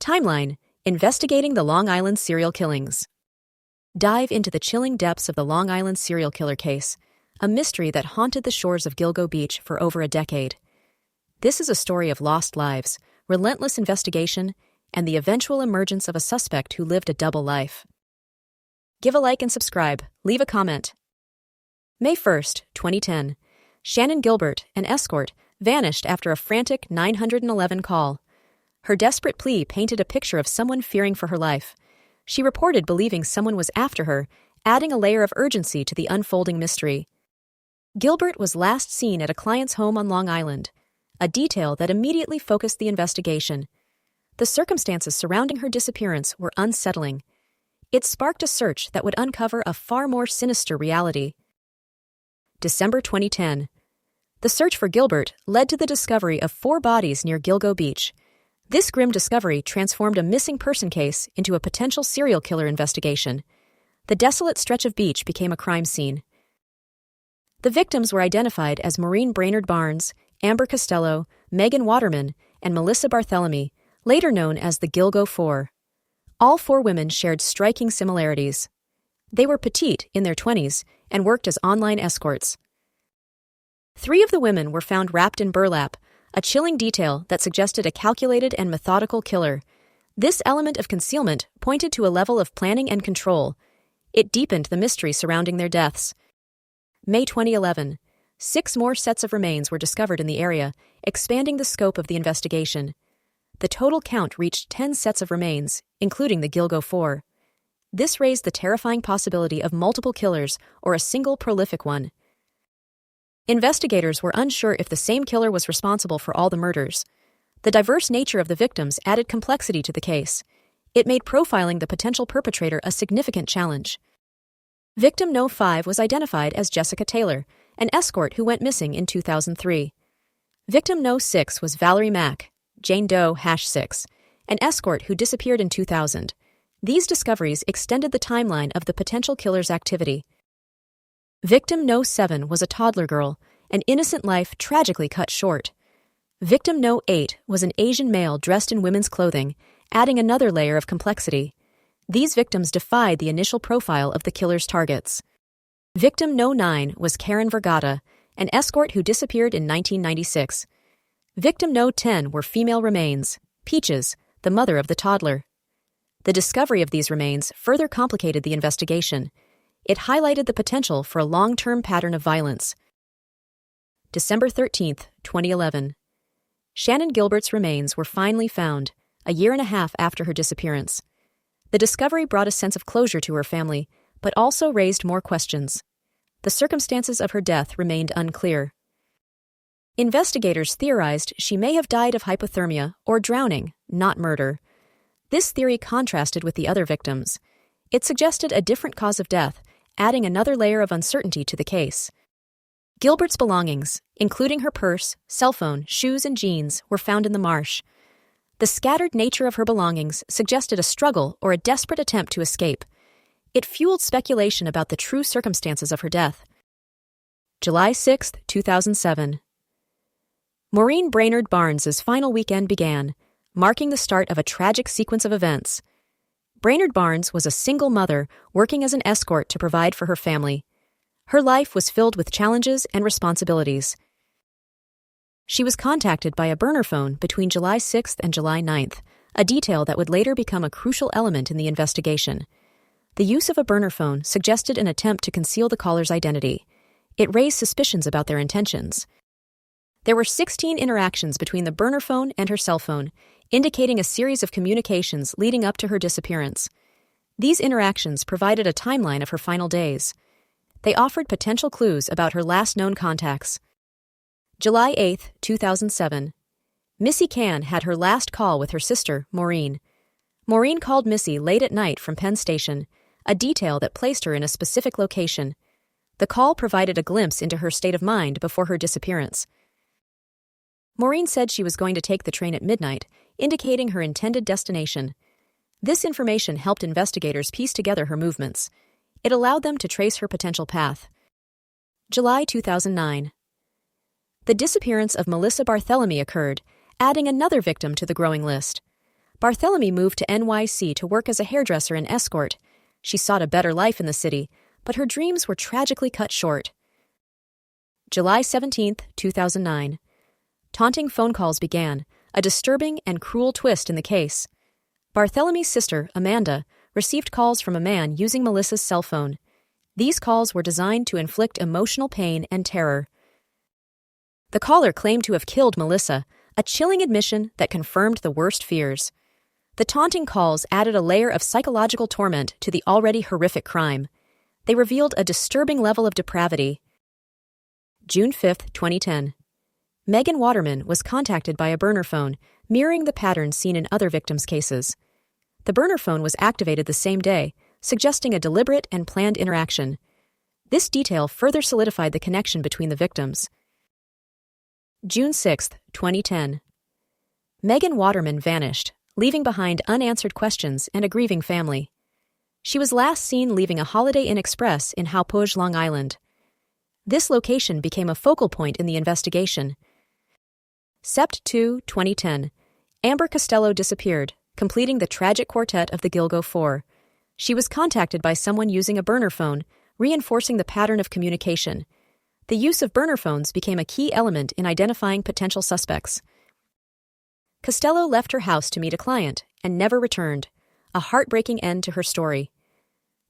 Timeline: Investigating the Long Island Serial Killings. Dive into the chilling depths of the Long Island serial killer case, a mystery that haunted the shores of Gilgo Beach for over a decade. This is a story of lost lives, relentless investigation, and the eventual emergence of a suspect who lived a double life. Give a like and subscribe. Leave a comment. May 1st, 2010. Shannan Gilbert, an escort, vanished after a frantic 911 call. Her desperate plea painted a picture of someone fearing for her life. She reported believing someone was after her, adding a layer of urgency to the unfolding mystery. Gilbert was last seen at a client's home on Long Island, a detail that immediately focused the investigation. The circumstances surrounding her disappearance were unsettling. It sparked a search that would uncover a far more sinister reality. December 2010. The search for Gilbert led to the discovery of 4 bodies near Gilgo Beach. This grim discovery transformed a missing person case into a potential serial killer investigation. The desolate stretch of beach became a crime scene. The victims were identified as Maureen Brainerd Barnes, Amber Costello, Megan Waterman, and Melissa Barthélemy, later known as the Gilgo Four. All 4 women shared striking similarities. They were petite, in their 20s, and worked as online escorts. 3 of the women were found wrapped in burlap, a chilling detail that suggested a calculated and methodical killer. This element of concealment pointed to a level of planning and control. It deepened the mystery surrounding their deaths. May 2011. 6 more sets of remains were discovered in the area, expanding the scope of the investigation. The total count reached 10 sets of remains, including the Gilgo Four. This raised the terrifying possibility of multiple killers or a single prolific one. Investigators were unsure if the same killer was responsible for all the murders. The diverse nature of the victims added complexity to the case. It made profiling the potential perpetrator a significant challenge. Victim No. 5 was identified as Jessica Taylor, an escort who went missing in 2003. Victim No. 6 was Valerie Mack, Jane Doe #6, an escort who disappeared in 2000. These discoveries extended the timeline of the potential killer's activity. Victim No. 7 was a toddler girl, an innocent life tragically cut short. Victim No. 8 was an Asian male dressed in women's clothing, adding another layer of complexity. These victims defied the initial profile of the killer's targets. Victim No. 9 was Karen Vergata, an escort who disappeared in 1996. Victim No. 10 were female remains, Peaches, the mother of the toddler. The discovery of these remains further complicated the investigation. It highlighted the potential for a long-term pattern of violence. December 13th, 2011. Shannan Gilbert's remains were finally found, a year and a half after her disappearance. The discovery brought a sense of closure to her family, but also raised more questions. The circumstances of her death remained unclear. Investigators theorized she may have died of hypothermia or drowning, not murder. This theory contrasted with the other victims. It suggested a different cause of death, adding another layer of uncertainty to the case. Gilbert's belongings, including her purse, cell phone, shoes, and jeans, were found in the marsh. The scattered nature of her belongings suggested a struggle or a desperate attempt to escape. It fueled speculation about the true circumstances of her death. July 6, 2007. Maureen Brainerd Barnes' final weekend began, marking the start of a tragic sequence of events. Brainerd Barnes was a single mother working as an escort to provide for her family. Her life was filled with challenges and responsibilities. She was contacted by a burner phone between July 6th and July 9th, a detail that would later become a crucial element in the investigation. The use of a burner phone suggested an attempt to conceal the caller's identity. It raised suspicions about their intentions. There were 16 interactions between the burner phone and her cell phone, indicating a series of communications leading up to her disappearance. These interactions provided a timeline of her final days. They offered potential clues about her last known contacts. July 8, 2007. Missy Can had her last call with her sister, Maureen. Maureen called Missy late at night from Penn Station, a detail that placed her in a specific location. The call provided a glimpse into her state of mind before her disappearance. Maureen said she was going to take the train at midnight, indicating her intended destination. This information helped investigators piece together her movements. It allowed them to trace her potential path. July 2009. The disappearance of Melissa Barthélemy occurred, adding another victim to the growing list. Barthélemy moved to NYC to work as a hairdresser and escort. She sought a better life in the city, but her dreams were tragically cut short. July 17, 2009. Taunting phone calls began, a disturbing and cruel twist in the case. Barthélemy's sister, Amanda, received calls from a man using Melissa's cell phone. These calls were designed to inflict emotional pain and terror. The caller claimed to have killed Melissa, a chilling admission that confirmed the worst fears. The taunting calls added a layer of psychological torment to the already horrific crime. They revealed a disturbing level of depravity. June 5, 2010. Megan Waterman was contacted by a burner phone, mirroring the pattern seen in other victims' cases. The burner phone was activated the same day, suggesting a deliberate and planned interaction. This detail further solidified the connection between the victims. June 6, 2010. Megan Waterman vanished, leaving behind unanswered questions and a grieving family. She was last seen leaving a Holiday Inn Express in Hauppauge, Long Island. This location became a focal point in the investigation. Sept 2, 2010. Amber Costello disappeared, completing the tragic quartet of the Gilgo 4. She was contacted by someone using a burner phone, reinforcing the pattern of communication. The use of burner phones became a key element in identifying potential suspects. Costello left her house to meet a client and never returned, a heartbreaking end to her story.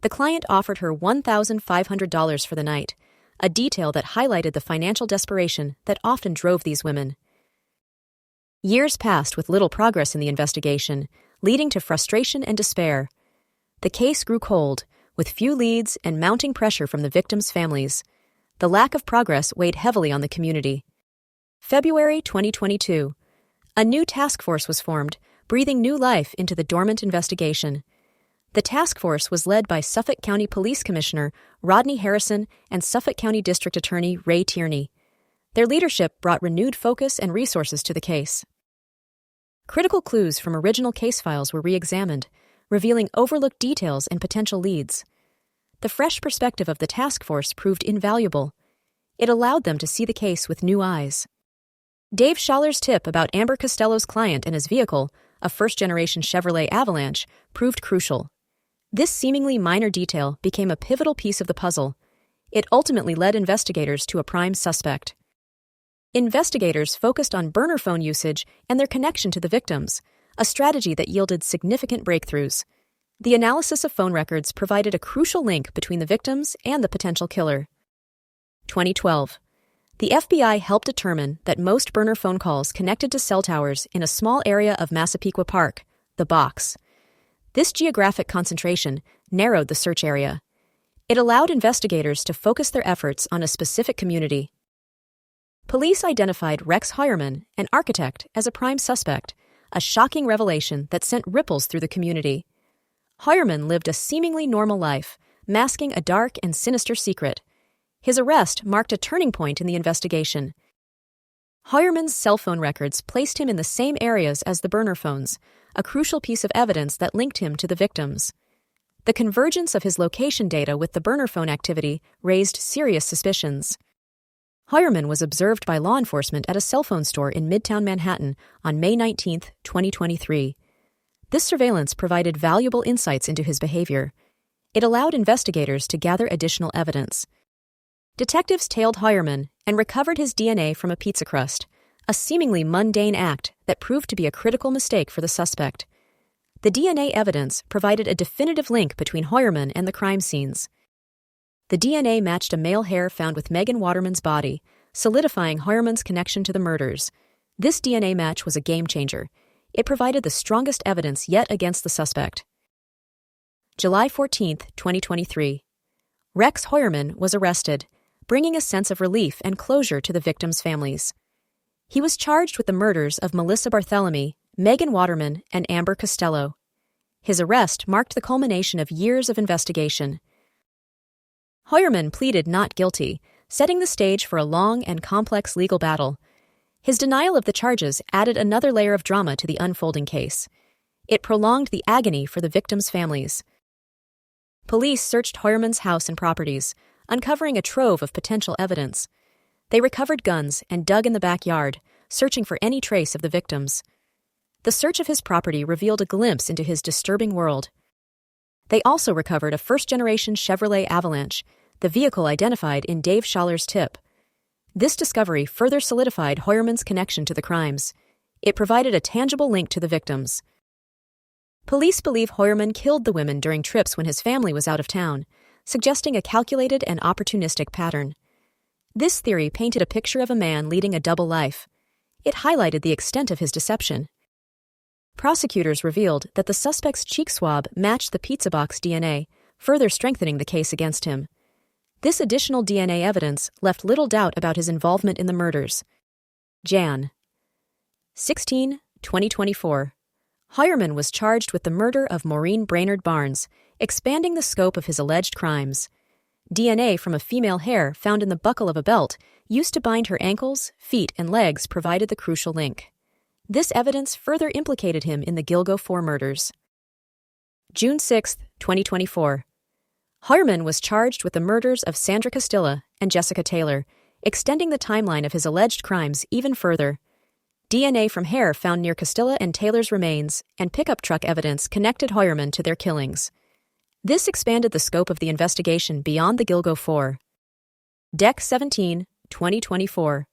The client offered her $1,500 for the night, a detail that highlighted the financial desperation that often drove these women. Years passed with little progress in the investigation, leading to frustration and despair. The case grew cold, with few leads and mounting pressure from the victims' families. The lack of progress weighed heavily on the community. February 2022. A new task force was formed, breathing new life into the dormant investigation. The task force was led by Suffolk County Police Commissioner Rodney Harrison and Suffolk County District Attorney Ray Tierney. Their leadership brought renewed focus and resources to the case. Critical clues from original case files were re-examined, revealing overlooked details and potential leads. The fresh perspective of the task force proved invaluable. It allowed them to see the case with new eyes. Dave Schaller's tip about Amber Costello's client and his vehicle, a first-generation Chevrolet Avalanche, proved crucial. This seemingly minor detail became a pivotal piece of the puzzle. It ultimately led investigators to a prime suspect. Investigators focused on burner phone usage and their connection to the victims, a strategy that yielded significant breakthroughs. The analysis of phone records provided a crucial link between the victims and the potential killer. 2012. The FBI helped determine that most burner phone calls connected to cell towers in a small area of Massapequa Park, the Box. This geographic concentration narrowed the search area. It allowed investigators to focus their efforts on a specific community. Police identified Rex Heuermann, an architect, as a prime suspect, a shocking revelation that sent ripples through the community. Heuermann lived a seemingly normal life, masking a dark and sinister secret. His arrest marked a turning point in the investigation. Heuermann's cell phone records placed him in the same areas as the burner phones, a crucial piece of evidence that linked him to the victims. The convergence of his location data with the burner phone activity raised serious suspicions. Heuermann was observed by law enforcement at a cell phone store in Midtown Manhattan on May 19, 2023. This surveillance provided valuable insights into his behavior. It allowed investigators to gather additional evidence. Detectives tailed Heuermann and recovered his DNA from a pizza crust, a seemingly mundane act that proved to be a critical mistake for the suspect. The DNA evidence provided a definitive link between Heuermann and the crime scenes. The DNA matched a male hair found with Megan Waterman's body, solidifying Heuermann's connection to the murders. This DNA match was a game-changer. It provided the strongest evidence yet against the suspect. July 14, 2023. Rex Heuermann was arrested, bringing a sense of relief and closure to the victims' families. He was charged with the murders of Melissa Barthélemy, Megan Waterman, and Amber Costello. His arrest marked the culmination of years of investigation. Heuermann pleaded not guilty, setting the stage for a long and complex legal battle. His denial of the charges added another layer of drama to the unfolding case. It prolonged the agony for the victims' families. Police searched Heuermann's house and properties, uncovering a trove of potential evidence. They recovered guns and dug in the backyard, searching for any trace of the victims. The search of his property revealed a glimpse into his disturbing world. They also recovered a first-generation Chevrolet Avalanche, the vehicle identified in Dave Schaller's tip. This discovery further solidified Heuermann's connection to the crimes. It provided a tangible link to the victims. Police believe Heuermann killed the women during trips when his family was out of town, suggesting a calculated and opportunistic pattern. This theory painted a picture of a man leading a double life. It highlighted the extent of his deception. Prosecutors revealed that the suspect's cheek swab matched the pizza box DNA, further strengthening the case against him. This additional DNA evidence left little doubt about his involvement in the murders. Jan. 16, 2024. Heuermann was charged with the murder of Maureen Brainerd Barnes, expanding the scope of his alleged crimes. DNA from a female hair found in the buckle of a belt used to bind her ankles, feet, and legs provided the crucial link. This evidence further implicated him in the Gilgo 4 murders. June 6, 2024. Heuermann was charged with the murders of Sandra Castilla and Jessica Taylor, extending the timeline of his alleged crimes even further. DNA from hair found near Castilla and Taylor's remains and pickup truck evidence connected Heuermann to their killings. This expanded the scope of the investigation beyond the Gilgo 4. Dec 17, 2024.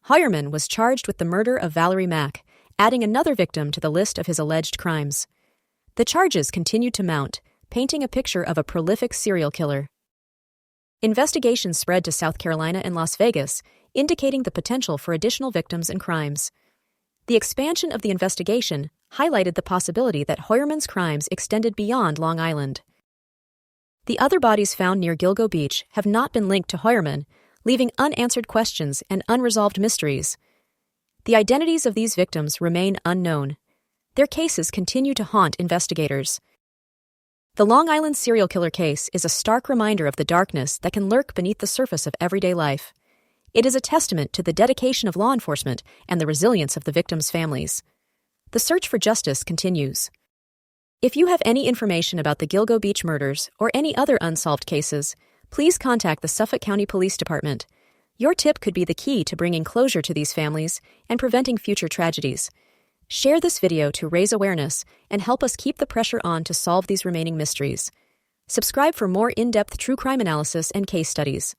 Heuermann was charged with the murder of Valerie Mack, adding another victim to the list of his alleged crimes. The charges continued to mount, painting a picture of a prolific serial killer. Investigations spread to South Carolina and Las Vegas, indicating the potential for additional victims and crimes. The expansion of the investigation highlighted the possibility that Heuermann's crimes extended beyond Long Island. The other bodies found near Gilgo Beach have not been linked to Heuermann, leaving unanswered questions and unresolved mysteries. The identities of these victims remain unknown. Their cases continue to haunt investigators. The Long Island serial killer case is a stark reminder of the darkness that can lurk beneath the surface of everyday life. It is a testament to the dedication of law enforcement and the resilience of the victims' families. The search for justice continues. If you have any information about the Gilgo Beach murders or any other unsolved cases, please contact the Suffolk County Police Department. Your tip could be the key to bringing closure to these families and preventing future tragedies. Share this video to raise awareness and help us keep the pressure on to solve these remaining mysteries. Subscribe for more in-depth true crime analysis and case studies.